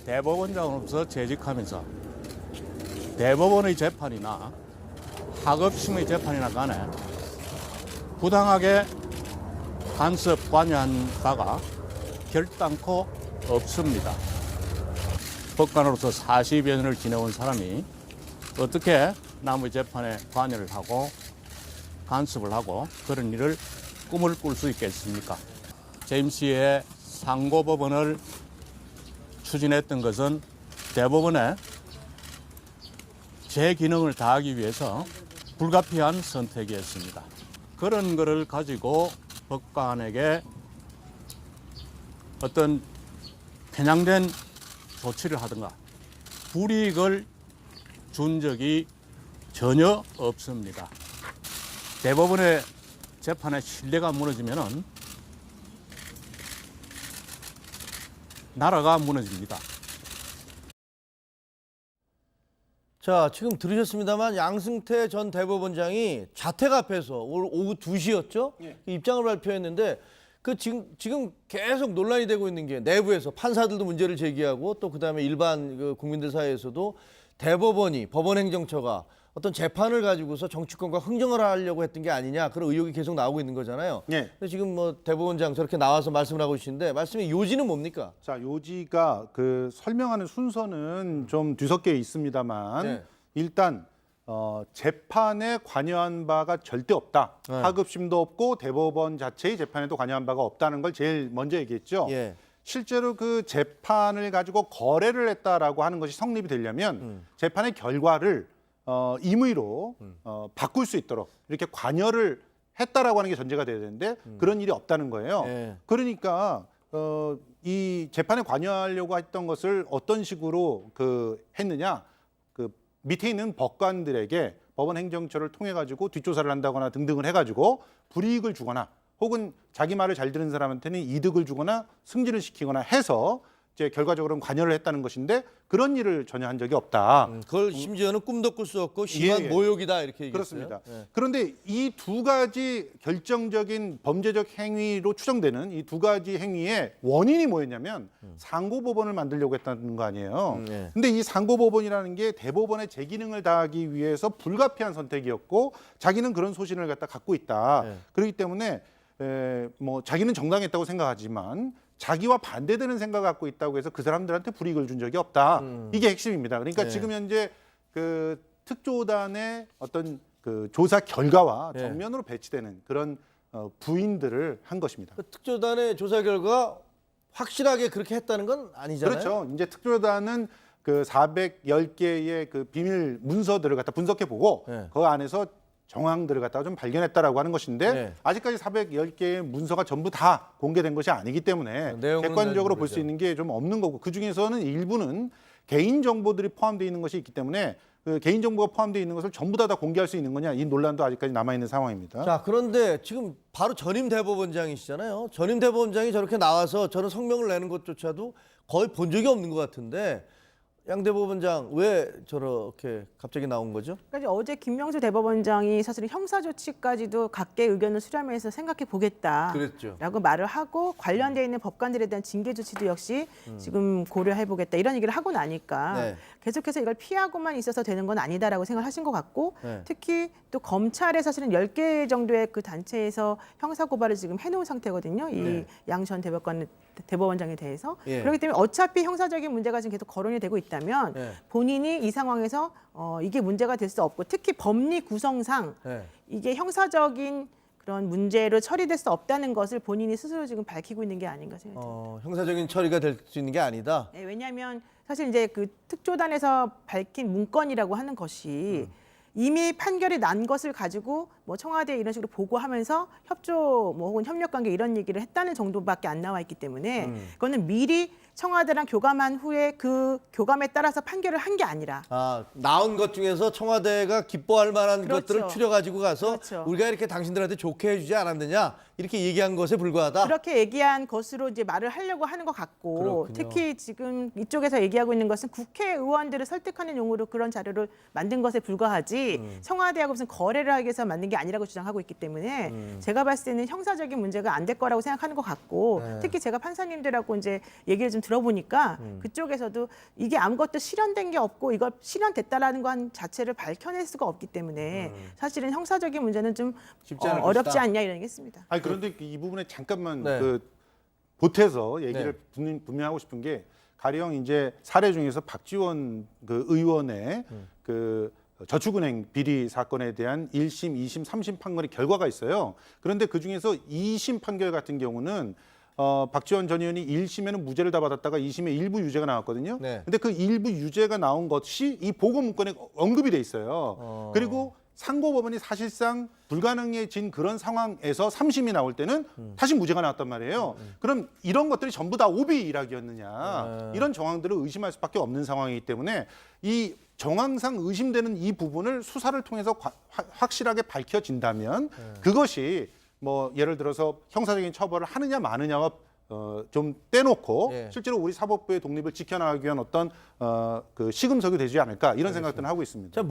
대법원장으로서 재직하면서 대법원의 재판이나 하급심의 재판이나 간에 부당하게 간섭 관여한 바가 결단코 없습니다. 법관으로서 40여 년을 지내온 사람이 어떻게 남의 재판에 관여를 하고 간섭을 하고 그런 일을 꿈을 꿀 수 있겠습니까? 제임스의 상고법원을 추진했던 것은 대법원의 제 기능을 다하기 위해서 불가피한 선택이었습니다. 그런 것을 가지고 법관에게 어떤 편향된 조치를 하든가 불이익을 준 적이 전혀 없습니다. 대법원의 재판의 신뢰가 무너지면은 나라가 무너집니다. 자, 지금 들으셨습니다만 양승태 전 대법원장이 자택 앞에서 오늘 오후 2시였죠? 예. 입장을 발표했는데 그 지금 계속 논란이 되고 있는 게 내부에서 판사들도 문제를 제기하고 또 그다음에 일반 그 국민들 사이에서도 대법원이 법원행정처가 어떤 재판을 가지고서 정치권과 흥정을 하려고 했던 게 아니냐 그런 의혹이 계속 나오고 있는 거잖아요. 예. 근데 지금 뭐 대법원장 저렇게 나와서 말씀을 하고 계시는데 말씀의 요지는 뭡니까? 자, 요지가 그 설명하는 순서는 좀 뒤섞여 있습니다만 네. 일단 재판에 관여한 바가 절대 없다. 네. 하급심도 없고 대법원 자체의 재판에도 관여한 바가 없다는 걸 제일 먼저 얘기했죠. 예. 실제로 그 재판을 가지고 거래를 했다라고 하는 것이 성립이 되려면 재판의 결과를 임의로 바꿀 수 있도록 이렇게 관여를 했다라고 하는 게 전제가 돼야 되는데 그런 일이 없다는 거예요. 예. 그러니까 이 재판에 관여하려고 했던 것을 어떤 식으로 했느냐? 그 밑에 있는 법관들에게 법원 행정처를 통해 가지고 뒷조사를 한다거나 등등을 해가지고 불이익을 주거나 혹은 자기 말을 잘 들은 사람한테는 이득을 주거나 승진을 시키거나 해서 이제 결과적으로는 관여를 했다는 것인데 그런 일을 전혀 한 적이 없다. 그걸 심지어는 꿈도 꿀 수 없고 심한 예, 예. 모욕이다 이렇게 얘기했어요. 그렇습니다. 예. 그런데 이 두 가지 결정적인 범죄적 행위로 추정되는 이 두 가지 행위의 원인이 뭐였냐면 상고법원을 만들려고 했다는 거 아니에요. 예. 근데 이 상고법원이라는 게 대법원의 제 기능을 다하기 위해서 불가피한 선택이었고 자기는 그런 소신을 갖고 있다. 예. 그렇기 때문에 뭐 자기는 정당했다고 생각하지만 자기와 반대되는 생각을 갖고 있다고 해서 그 사람들한테 불이익을 준 적이 없다. 이게 핵심입니다. 그러니까 네. 지금 현재 그 특조단의 어떤 그 조사 결과와 네. 정면으로 배치되는 그런 부인들을 한 것입니다. 그 특조단의 조사 결과 확실하게 그렇게 했다는 건 아니잖아요. 그렇죠. 이제 특조단은 그 410개의 그 비밀 문서들을 갖다 분석해 보고 네. 그 안에서 정황들을 갖다가 좀 발견했다라고 하는 것인데 네. 아직까지 410개의 문서가 전부 다 공개된 것이 아니기 때문에 내용은 객관적으로 볼 모르죠. 수 있는 게 좀 없는 거고 그 중에서는 일부는 개인 정보들이 포함되어 있는 것이 있기 때문에 그 개인 정보가 포함되어 있는 것을 전부 다 공개할 수 있는 거냐 이 논란도 아직까지 남아 있는 상황입니다. 자, 그런데 지금 바로 전임 대법원장이시잖아요. 전임 대법원장이 저렇게 나와서 저런 성명을 내는 것조차도 거의 본 적이 없는 것 같은데 양 대법원장 왜 저렇게 갑자기 나온 거죠? 그러니까 어제 김명수 대법원장이 사실은 형사 조치까지도 각계의 의견을 수렴해서 생각해 보겠다라고 그랬죠. 말을 하고 관련돼 있는 법관들에 대한 징계 조치도 역시 지금 고려해 보겠다 이런 얘기를 하고 나니까 네. 계속해서 이걸 피하고만 있어서 되는 건 아니다라고 생각하신 것 같고 네. 특히 또 검찰에 사실은 10개 정도의 그 단체에서 형사 고발을 지금 해놓은 상태거든요. 이 네. 양 전 대법원장에 대해서 예. 그렇기 때문에 어차피 형사적인 문제가 지금 계속 거론이 되고 있다면 네. 본인이 이 상황에서 이게 문제가 될 수 없고 특히 법리 구성상 네. 이게 형사적인 그런 문제로 처리될 수 없다는 것을 본인이 스스로 지금 밝히고 있는 게 아닌가 생각합니다. 형사적인 처리가 될 수 있는 게 아니다. 네, 왜냐하면 사실 이제 그 특조단에서 밝힌 문건이라고 하는 것이 이미 판결이 난 것을 가지고 뭐 청와대에 이런 식으로 보고하면서 협조 뭐 혹은 협력 관계 이런 얘기를 했다는 정도밖에 안 나와 있기 때문에 그거는 미리 청와대랑 교감한 후에 그 교감에 따라서 판결을 한 게 아니라 나온 것 중에서 청와대가 기뻐할 만한 그렇죠. 것들을 추려가지고 가서 그렇죠. 우리가 이렇게 당신들한테 좋게 해주지 않았느냐 이렇게 얘기한 것에 불과하다. 그렇게 얘기한 것으로 이제 말을 하려고 하는 것 같고 그렇군요. 특히 지금 이쪽에서 얘기하고 있는 것은 국회의원들을 설득하는 용으로 그런 자료를 만든 것에 불과하지 청와대하고 무슨 거래를 하기 위해서 만든 게 게 아니라고 주장하고 있기 때문에 제가 봤을 때는 형사적인 문제가 안 될 거라고 생각하는 것 같고 특히 제가 판사님들하고 이제 얘기를 좀 들어보니까 그쪽에서도 이게 아무것도 실현된 게 없고 이걸 실현됐다라는 것 자체를 밝혀낼 수가 없기 때문에 사실은 형사적인 문제는 좀 쉽지 않을 어렵지 것이다. 않냐 이런 게 있습니다. 아니 그런데 이 부분에 잠깐만 네. 그 보태서 얘기를 분명하고 싶은 게 가령 이제 사례 중에서 박지원 그 의원의 그 저축은행 비리 사건에 대한 1심, 2심, 3심 판결의 결과가 있어요. 그런데 그 중에서 2심 판결 같은 경우는 박지원 전 의원이 1심에는 무죄를 다 받았다가 2심에 일부 유죄가 나왔거든요. 네. 근데 그 일부 유죄가 나온 것이 이 보고 문건에 언급이 돼 있어요. 그리고 상고법원이 사실상 불가능해진 그런 상황에서 3심이 나올 때는 다시 무죄가 나왔단 말이에요. 그럼 이런 것들이 전부 다 오비 일학이었느냐. 이런 정황들을 의심할 수밖에 없는 상황이기 때문에 이 정황상 의심되는 이 부분을 수사를 통해서 확실하게 밝혀진다면 그것이 뭐 예를 들어서 형사적인 처벌을 하느냐 마느냐와 좀 떼놓고 예. 실제로 우리 사법부의 독립을 지켜나가기 위한 어떤 그 시금석이 되지 않을까 이런 생각들은 하고 있습니다. 자,